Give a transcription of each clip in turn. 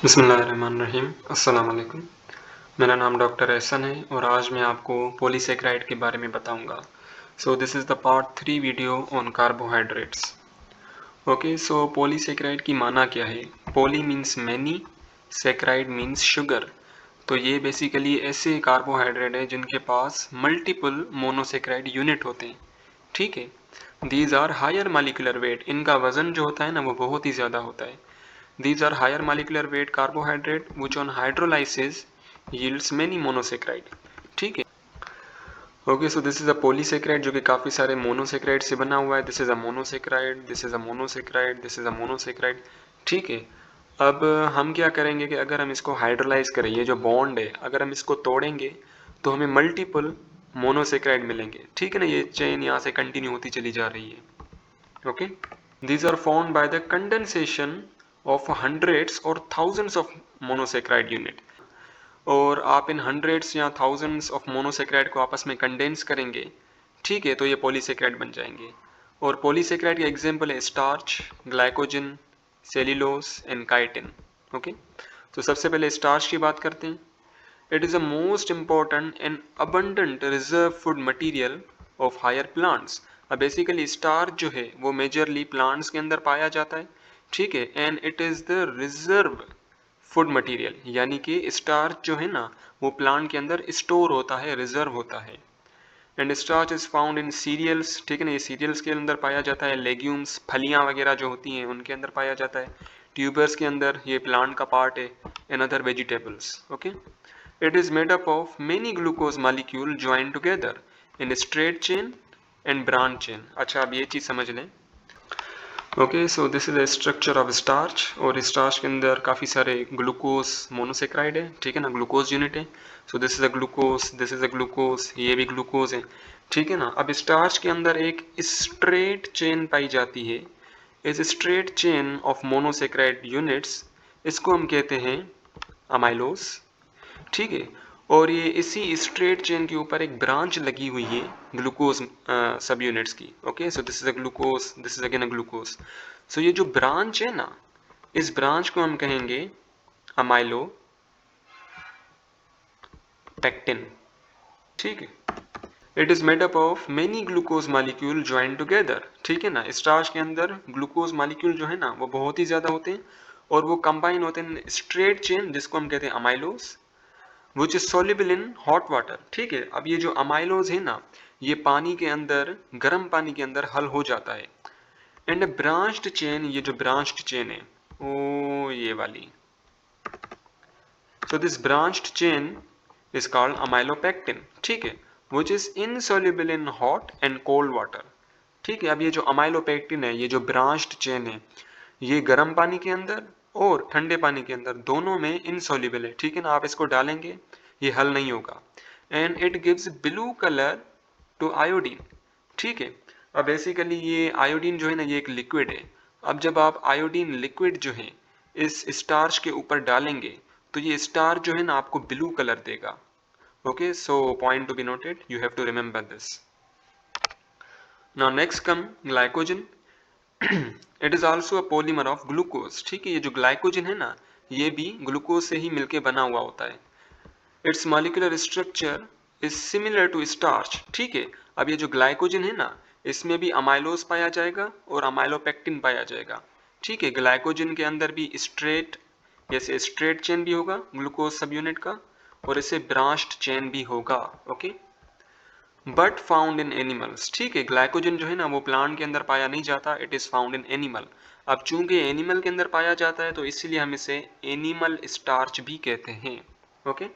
बिस्मिल्लाहिर्रहमानिर्रहीम। अस्सलाम वालेकुम। मेरा नाम डॉक्टर एहसन है और आज मैं आपको पॉलीसेकेराइड के बारे में बताऊंगा। So this is the part 3 video on carbohydrates. Okay, so polysaccharide की माना क्या है? Poly means many, saccharide means sugar. तो ये बेसिकली ऐसे कार्बोहाइड्रेट हैं जिनके पास मल्टीपल मोनोसेकेराइड यूनिट होते हैं। ठीक है, these are higher molecular weight. इनका वजन जो होता है ना वो बहुत ही ज़्यादा होता है। These are higher molecular weight carbohydrate which on hydrolysis yields many monosaccharide। ठीक है, okay, so this is a polysaccharide जो कि काफ़ी सारे मोनोसेकेराइड से बना हुआ है। This is a monosaccharide, this is a monosaccharide, this is a monosaccharide. ठीक है, अब हम क्या करेंगे कि अगर हम इसको हाइड्रोलाइज करें, ये जो बॉन्ड है अगर हम इसको तोड़ेंगे तो हमें मल्टीपल मोनोसेकेराइड मिलेंगे। ठीक है ना, ये चेन यहाँ से कंटिन्यू होती चली जा रही है। Okay, these are formed by the condensation of hundreds or thousands of monosaccharide unit। और आप इन हंड्रेड्स या थाउजेंड्स ऑफ मोनोसेक्राइड को आपस में कंडेंस करेंगे, ठीक है, तो ये पॉलीसेक्राइड बन जाएंगे। और पॉलीसेक्राइड का एग्जांपल है starch, glycogen, cellulose and chitin. Okay, तो सबसे पहले स्टार्च की बात करते हैं। It is a most important and abundant reserve food material of higher plants. अब बेसिकली स्टार्च जो है वो मेजरली प्लांट्स के अंदर पाया जाता है। ठीक है, and it is the reserve food material, यानी कि स्टार्च जो है ना वो प्लांट के अंदर स्टोर होता है, रिजर्व होता है। And starch is found in cereals. ठीक है ना, ये सीरियल्स के अंदर पाया जाता है। लेग्यूम्स, फलियां वगैरह जो होती हैं उनके अंदर पाया जाता है। ट्यूबर्स के अंदर, ये प्लांट का पार्ट है। And other vegetables. Okay, it is made up of many glucose molecule joined together in straight chain and branch chain। अच्छा, अब ये चीज़ समझ लें। Okay, so this is the structure of starch. और स्टार्च के अंदर काफ़ी सारे ग्लूकोज मोनोसेक्राइड है। ठीक है ना, ग्लूकोज यूनिट है। सो this is a glucose, this is a glucose, ये भी ग्लूकोज है। ठीक है ना, अब स्टार्च के अंदर एक स्ट्रेट चेन पाई जाती है। इस straight chain of monosaccharide units, इसको हम कहते हैं अमाइलोस। ठीक है, और ये इसी स्ट्रेट चेन के ऊपर एक ब्रांच लगी हुई है ग्लूकोज सब यूनिट्स की। Okay, so this is a glucose, this is again a glucose. So ये जो ब्रांच है ना, इस ब्रांच को हम कहेंगे अमाइलो पेक्टिन। ठीक है, it is made up of many glucose molecule join together. ठीक है ना, स्टार्च के अंदर ग्लूकोज मालिक्यूल जो है ना वो बहुत ही ज्यादा होते हैं और वो कंबाइन होते हैं स्ट्रेट चेन, जिसको हम कहते हैं amylose, which is soluble in hot water. ठीक है, अब ये जो अमाइलोज है ना ये पानी के अंदर, गर्म पानी के अंदर हल हो जाता है। एंड ब्रांच्ड चेन, ये जो ब्रांच्ड चेन है ओ ये वाली, so this branched chain is called amylopectin. ठीक है, which is insoluble in hot and cold water. ठीक है, अब ये जो अमाइलोपेक्टिन है, ये जो ब्रांच्ड चेन है, ये गर्म पानी के अंदर और ठंडे पानी के अंदर दोनों में इनसॉल्युबल है। ठीक है ना, आप इसको डालेंगे ये हल नहीं होगा। And it gives blue colour to iodine. ठीक है, अब बेसिकली ये आयोडीन जो है ना ये एक लिक्विड है। अब जब आप आयोडीन लिक्विड जो है इस स्टार्च के ऊपर डालेंगे तो ये स्टार्च जो है ना आपको ब्लू कलर देगा। Okay, so point to be noted, you have to remember this. Now next come glycogen. It is also a polymer of glucose. ठीक है, ये जो ग्लाइकोजन है ना ये भी ग्लूकोज से ही मिलके बना हुआ होता है। Its molecular structure is similar to starch. ठीक है, अब ये जो ग्लाइकोजन है ना इसमें भी अमाइलोज पाया जाएगा और अमाइलोपेक्टिन पाया जाएगा। ठीक है, ग्लाइकोजन के अंदर भी स्ट्रेट, जैसे स्ट्रेट चेन भी होगा ग्लूकोज सब यूनिट का, और इसे ब्रांच्ड चेन भी होगा। Okay, but found in animals. ठीक है, ग्लाइकोजन जो है ना वो प्लांट के अंदर पाया नहीं जाता, it is found in animal. अब चूंकि एनिमल के अंदर पाया जाता है तो इसीलिए हम इसे एनिमल स्टार्च भी कहते हैं। Okay,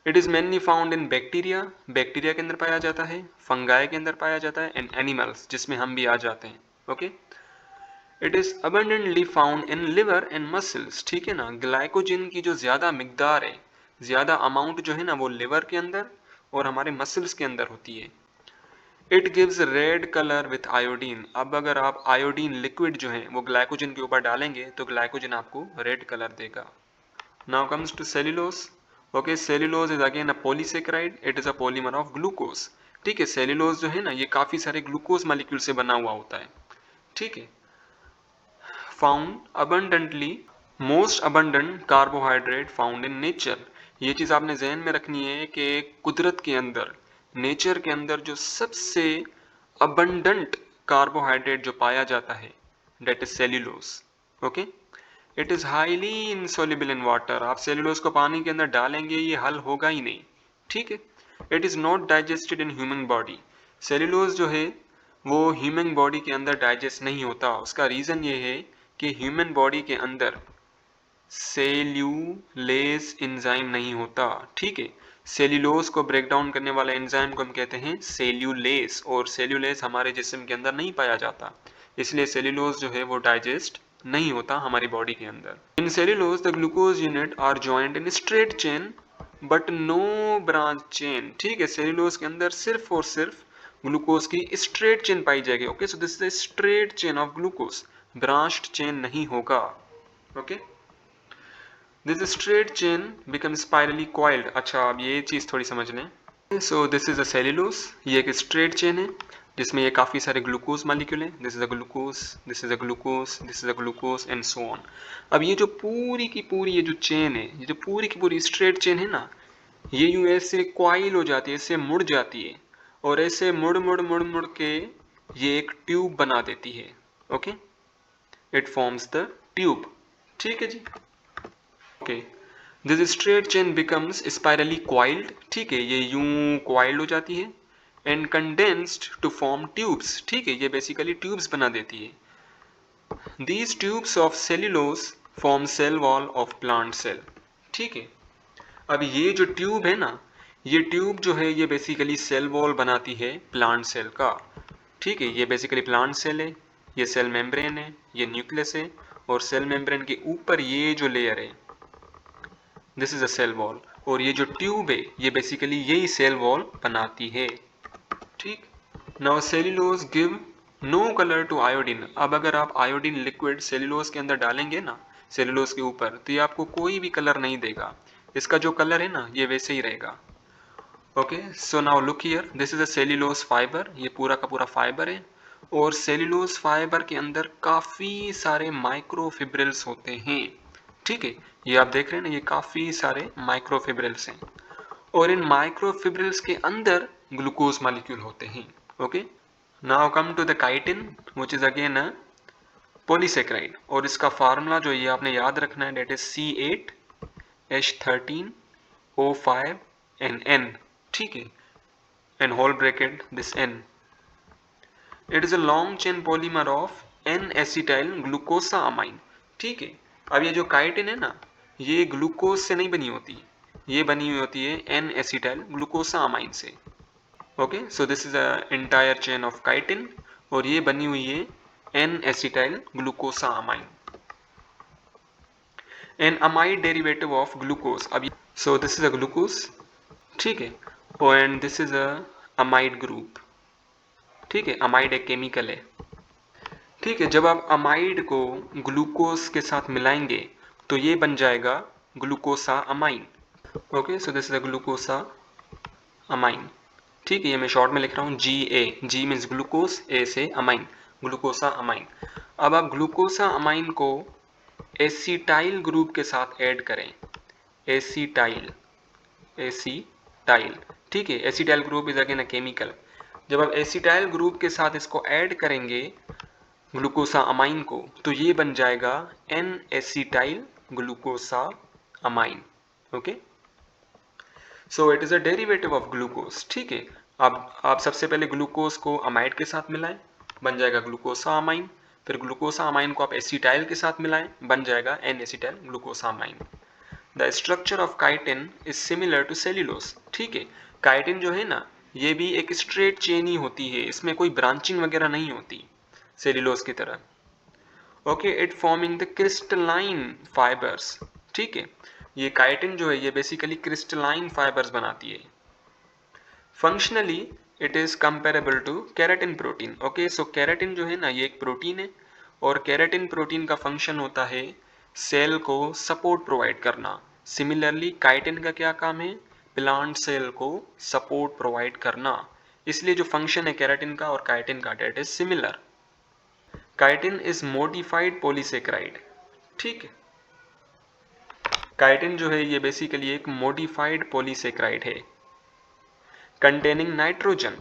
it is mainly found in bacteria, bacteria के अंदर पाया जाता है, फंगाई के अंदर पाया जाता है, एंड एनिमल्स जिसमें हम भी आ जाते हैं। Okay, it is abundantly found in liver and muscles. ठीक है ना, ग्लाइकोजन की जो ज्यादा मिकदार है, ज्यादा अमाउंट जो है ना वो लिवर के अंदर और हमारे मसल्स के अंदर होती है। It gives red colour with iodine. अब अगर आप आयोडीन लिक्विड जो है वो ग्लाइकोजन के ऊपर डालेंगे तो ग्लाइकोजन आपको रेड कलर देगा। Now comes to cellulose. Okay, cellulose is again a polysaccharide, it is a polymer of glucose. ठीक है, सेल्यूलोज जो है ना ये काफी सारे ग्लूकोज मॉलिक्यूल से बना हुआ होता है। ठीक है, found abundantly most abundant carbohydrate found in nature. ये चीज़ आपने जहन में रखनी है कि कुदरत के अंदर, नेचर के अंदर जो सबसे अबंडेंट कार्बोहाइड्रेट जो पाया जाता है, that is cellulose. Okay, it is highly insoluble in water. आप सेल्यूलोज को पानी के अंदर डालेंगे ये हल होगा ही नहीं, ठीक है। It is not digested in human body. Cellulose जो है वो ह्यूमन बॉडी के अंदर डाइजेस्ट नहीं होता। उसका रीज़न ये है कि ह्यूमन बॉडी के अंदर सेल्यूलेज एंजाइम नहीं होता, ठीक है। सेल्यूलोज को ब्रेक डाउन करने वाला एंजाइम को हम कहते हैं सेल्यूलेज, और सेल्यूलेज हमारे जिस्म के अंदर नहीं पाया जाता, इसलिए सेल्यूलोज जो है वो डाइजेस्ट नहीं होता हमारी बॉडी के अंदर। In cellulose the glucose unit are joint in straight chain but no branch chain, ठीक है। सेल्यूलोज के अंदर सिर्फ और सिर्फ ग्लूकोज की स्ट्रेट चेन पाई जाएगी। Okay, so this is straight chain of glucose, branched chain नहीं होगा। Okay, this straight chain become spirally coiled. अच्छा, अब ये चीज़ थोड़ी समझ लें। सो दिस इज अ सेल्यूलोज, ये एक स्ट्रेट चेन है जिसमें ये काफ़ी सारे ग्लूकोज मालिक्यूल हैं। This is a glucose, this is a glucose, this is a glucose and so on. अब ये जो पूरी की पूरी ये जो चेन है, ये जो पूरी की पूरी स्ट्रेट चेन है ना, ये यूं ऐसे क्वाइल हो जाती है, ऐसे मुड़ जाती है, और ऐसे मुड़ मुड़ मुड़ मुड़ के ये एक ट्यूब बना देती है। Okay, it forms the tube, ठीक है जी। Okay, this straight chain becomes spirally coiled, ठीक है, ये यूं क्वाइल्ड हो जाती है, and condensed to form tubes, ठीक है, ये बेसिकली ट्यूब्स बना देती है। These tubes of cellulose form cell wall of plant cell, ठीक है। अब ये जो ट्यूब है ना, ये ट्यूब जो है ये बेसिकली सेल वॉल बनाती है प्लांट सेल का, ठीक है। ये बेसिकली प्लांट सेल है, ये सेल मेम्ब्रेन है, ये न्यूक्लियस है, और सेल मेम्ब्रेन के ऊपर ये जो लेयर है, this is a cell wall, और ये जो ट्यूब है ये बेसिकली यही सेल वॉल बनाती है, ठीक। Now cellulose give no colour to iodine. अब अगर आप आयोडीन लिक्विड सेल्यूलोज के अंदर डालेंगे ना, सेल्यूलोज के ऊपर, तो ये आपको कोई भी कलर नहीं देगा। इसका जो कलर है ना ये वैसे ही रहेगा। Okay, so now look here, this is a cellulose fibre, ये पूरा का पूरा फाइबर है, और सेल्यूलोज फाइबर के अंदर काफी सारे माइक्रोफिब्रिल्स होते हैं, ठीक है। ये आप देख रहे हैं ना, ये काफी सारे माइक्रोफिब्रिल्स हैं, और इन माइक्रोफिब्रिल्स के अंदर ग्लूकोज मॉलिक्यूल होते हैं। Okay, now come to the chitin which is again a polysaccharide, और इसका फार्मूला जो ये आपने याद रखना है, that is C8H13O5 and N, ठीक है, and whole bracket this N. It is a long chain polymer of N-acetyl glucosamine, ठीक है। अब ये जो काइटिन है ना, ये ग्लूकोज से नहीं बनी होती, ये बनी हुई होती है N-acetyl glucosamine से। Okay, so this is a entire chain of chitin, और ये बनी हुई है N-acetyl glucosamine, an amide derivative of glucose. अब so this is a glucose, ठीक है, and this is a amide group, ठीक है। अमाइड एक केमिकल है, ठीक है। जब आप अमाइड को ग्लूकोज के साथ मिलाएंगे तो ये बन जाएगा glucosamine. Okay, so this is a glucosamine, ठीक है। ये मैं शॉर्ट में लिख रहा हूँ GA, G means glucose, A से अमाइन, ग्लूकोसा अमाइन। अब आप ग्लूकोसा अमाइन को एसिटाइल ग्रुप के साथ ऐड करें, एसिटाइल, एसिटाइल, ठीक है। Acetyl group is again a chemical. जब आप एसिटाइल ग्रुप के साथ इसको ऐड करेंगे ग्लूकोसा अमाइन को, तो ये बन जाएगा N acetyl glucosamine. Okay, so it is a derivative of glucose, ठीक है। अब आप सबसे पहले ग्लूकोज को अमाइड के साथ मिलाएं, बन जाएगा ग्लूकोसा अमाइन, फिर ग्लूकोसा अमाइन को आप एसिटाइल के साथ मिलाएं, बन जाएगा N acetyl glucosamine. The structure of chitin is similar to cellulose, ठीक है। काइटिन जो है ना, ये भी एक स्ट्रेट चेन ही होती है, इसमें कोई ब्रांचिंग वगैरह नहीं होती सेल्यूलोज की तरह। Okay, it forming the crystalline fibres, ठीक है। ये काइटिन जो है ये बेसिकली क्रिस्टलाइन फाइबर्स बनाती है। Functionally it is comparable to keratin protein. Okay, so keratin जो है ना ये एक प्रोटीन है, और केराटिन प्रोटीन का फंक्शन होता है सेल को सपोर्ट प्रोवाइड करना। सिमिलरली काइटिन का क्या काम है, प्लांट सेल को सपोर्ट प्रोवाइड करना, इसलिए जो फंक्शन है केराटिन का और काइटिन का, that is similar. Chitin is modified polysaccharide, ठीक है। काइटिन जो है ये बेसिकली एक मॉडिफाइड पॉलीसेकेराइड है containing nitrogen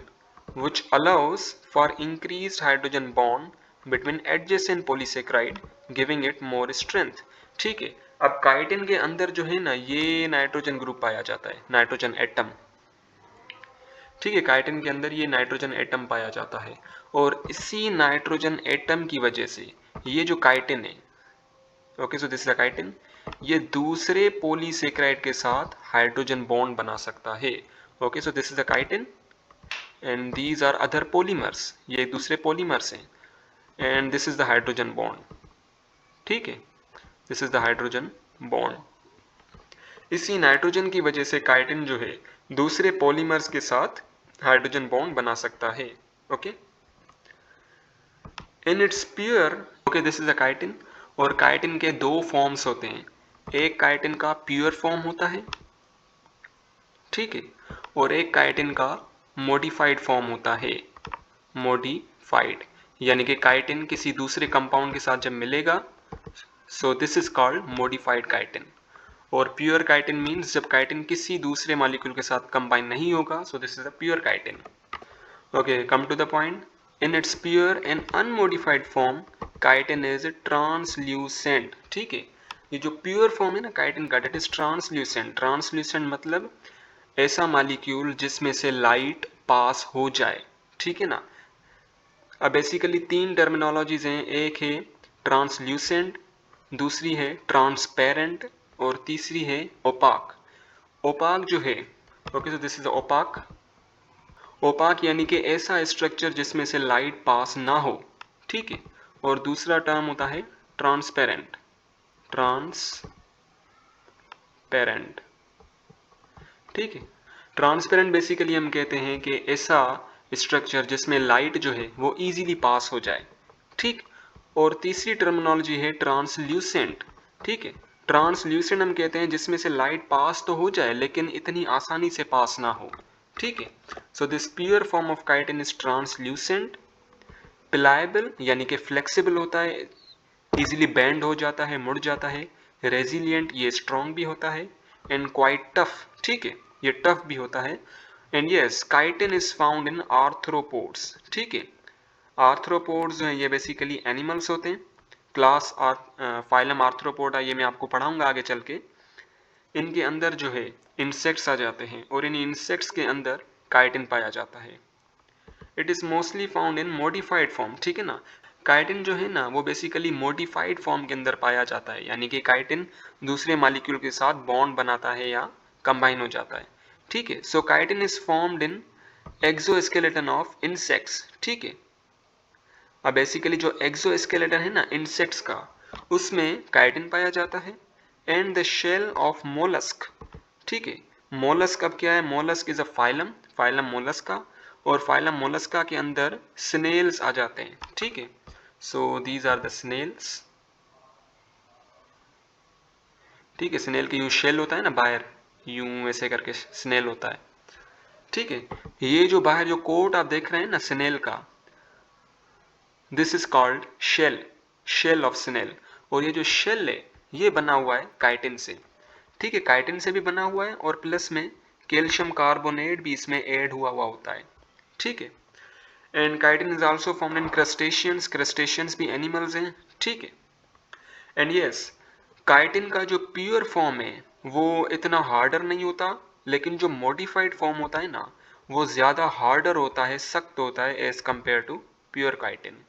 which allows for increased hydrogen bond between adjacent polysaccharide giving it more strength। ठीक है, अब काइटिन के अंदर जो है ना ये नाइट्रोजन ग्रुप पाया जाता है, नाइट्रोजन एटम। ठीक है, काइटिन के अंदर ये नाइट्रोजन एटम पाया जाता है और इसी नाइट्रोजन एटम की वजह से ये जो काइटिन है, okay so this is the chitin, ये दूसरे पॉलीसेकेराइड के साथ हाइड्रोजन बॉन्ड बना सकता है। Okay so this is the chitin and these are other polymers, ये दूसरे पॉलीमर्स हैं and this is the hydrogen bond. ठीक है, this is the hydrogen bond. इसी नाइट्रोजन की वजह से काइटिन जो है दूसरे पॉलीमर्स के साथ हाइड्रोजन बॉन्ड बना सकता है। Okay, in its pure, okay this is the chitin, और काइटिन के दो फॉर्म्स होते हैं, एक काइटिन का प्योर फॉर्म होता है, ठीक है, और एक काइटिन का मॉडिफाइड फॉर्म होता है। मॉडिफाइड यानी कि काइटिन किसी दूसरे कंपाउंड के साथ जब मिलेगा, so this is called modified chitin. और प्योर काइटिन मीन्स जब काइटिन किसी दूसरे मॉलिक्यूल के साथ कंबाइन नहीं होगा, so this is a pure chitin. Okay, come to the point, in its pure and unmodified form chitin is translucent. ठीक है, ये जो प्योर फॉर्म है ना काइटिन का, डेट इज ट्रांसल्यूसेंट। ट्रांसल्यूसेंट मतलब ऐसा मॉलिक्यूल जिसमें से लाइट पास हो जाए। ठीक है ना, अब बेसिकली तीन टर्मिनोलॉजीज हैं, एक है ट्रांसल्यूसेंट, दूसरी है ट्रांसपेरेंट और तीसरी है ओपाक। ओपाक जो है, okay so this is opaque. Opaque यानी कि ऐसा स्ट्रक्चर जिसमें से लाइट पास ना हो। ठीक है, और दूसरा टर्म होता है ट्रांसपेरेंट। ट्रांसपेरेंट, ठीक है, ट्रांसपेरेंट बेसिकली हम कहते हैं कि ऐसा स्ट्रक्चर जिसमें लाइट जो है वो इजीली पास हो जाए। ठीक, और तीसरी टर्मिनोलॉजी है ट्रांसल्यूसेंट। ठीक है, ट्रांसल्यूसेंट हम कहते हैं जिसमें से लाइट पास तो हो जाए लेकिन इतनी आसानी से पास ना हो। ठीक है, so this pure form of chitin is translucent. Pliable यानी कि फ्लेक्सिबल होता है, इजीली बेंड हो जाता है, मुड़ जाता है। रेजिलियंट, ये स्ट्रॉन्ग भी होता है। एंड क्वाइट टफ, ठीक है, ये टफ भी होता है। And yes, chitin is found in arthropods. ठीक है, आर्थ्रोपोड्स जो हैं ये बेसिकली एनिमल्स होते हैं, क्लास फाइलम आर्थ्रोपोडा, ये मैं आपको पढ़ाऊंगा आगे चल के। इनके अंदर जो है इंसेक्ट्स आ जाते हैं और इन इंसेक्ट्स के अंदर काइटिन पाया जाता है। It is mostly found in modified form. ठीक है ना, काइटिन जो है ना वो बेसिकली मॉडिफाइड फॉर्म के अंदर पाया जाता है, यानी कि काइटिन दूसरे मॉलिक्यूल के साथ बॉन्ड बनाता है या कंबाइन हो जाता है। ठीक है, so chitin is formed in exoskeleton of insects. ठीक है, अब बेसिकली जो एक्सोस्केलेटन है ना इंसेक्ट्स का, उसमें काइटिन पाया जाता है। And the shell of mollusc. ठीक है, मोलस्क अब क्या है, mollusc is a phylum, phylum mollusca, और फाइलम मोलस्का के अंदर स्नेल्स आ जाते हैं। ठीक है, so these are the snails. ठीक है, स्नेल का यूं शेल होता है ना बाहर, यूं ऐसे करके स्नेल होता है। ठीक है, ये जो बाहर जो कोट आप देख रहे हैं ना स्नेल का, this is called shell, shell of snail. और ये जो शेल है ये बना हुआ है काइटिन से। ठीक है, काइटिन से भी बना हुआ है और प्लस में कैल्शियम कार्बोनेट भी इसमें ऐड हुआ होता है। ठीक है, and chitin is also found in crustaceans, crustaceans भी एनिमल्स हैं। ठीक है, एंड यस, काइटिन का जो प्योर फॉर्म है वो इतना हार्डर नहीं होता, लेकिन जो मॉडिफाइड फॉर्म होता है ना वो ज़्यादा हार्डर होता है, सख्त होता है as compare to pure chitin.